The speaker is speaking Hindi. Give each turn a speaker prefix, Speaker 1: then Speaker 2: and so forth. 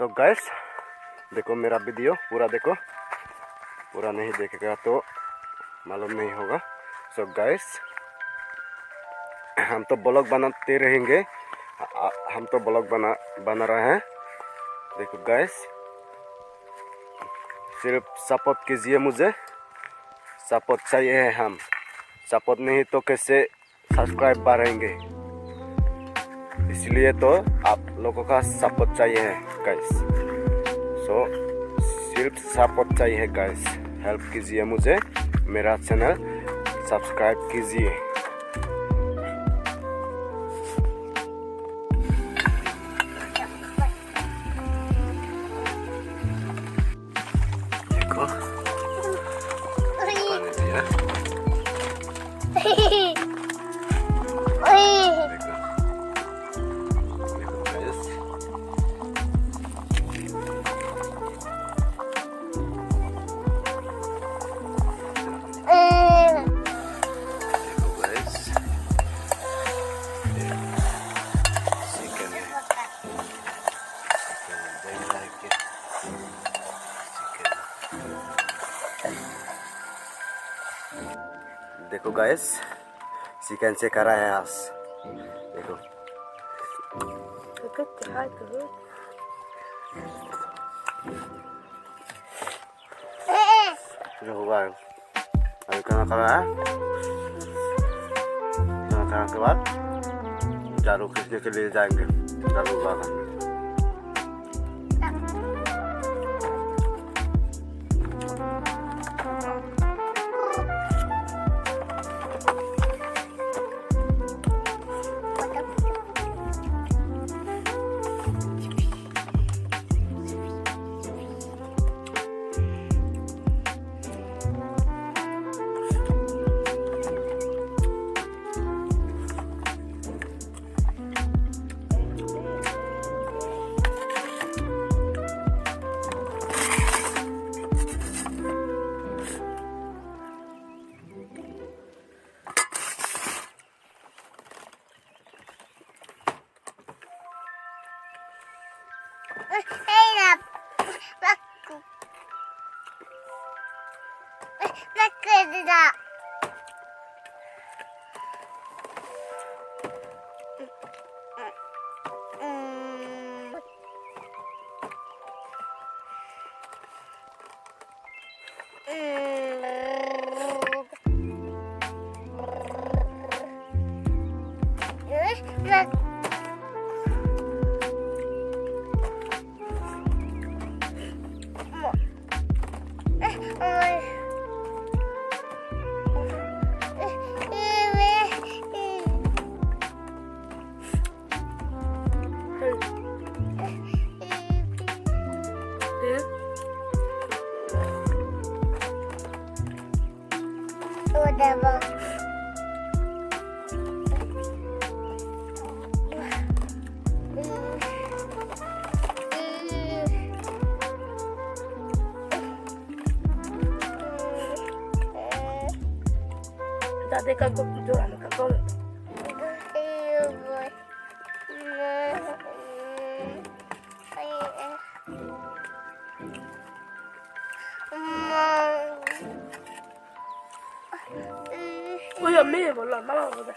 Speaker 1: सो गाइस देखो मेरा वीडियो पूरा देखो, पूरा नहीं देखेगा तो मालूम नहीं होगा। सो गाइस हम तो ब्लॉग बनाते रहेंगे, हम तो ब्लॉग बना रहे हैं। देखो गाइस सिर्फ सपोर्ट कीजिए, मुझे सपोर्ट चाहिए है। हम सपोर्ट नहीं तो कैसे सब्सक्राइब बढ़ेंगे, इसलिए तो आप लोगों का सपोर्ट चाहिए है गाइस। सो सिर्फ सपोर्ट चाहिए गाइस, हेल्प कीजिए मुझे, मेरा चैनल सब्सक्राइब कीजिए। देखो पानी दिया, देखो गाइस चिकन से करा है आज। देखो जो हुआ है अभी खाना खा रहा है। खाना खाने के बाद झाड़ू खींचने के लिए जाएंगे, झाड़ू बागान में।
Speaker 2: Tadi kagok jualan kagok. Oh ya me bola mala bola.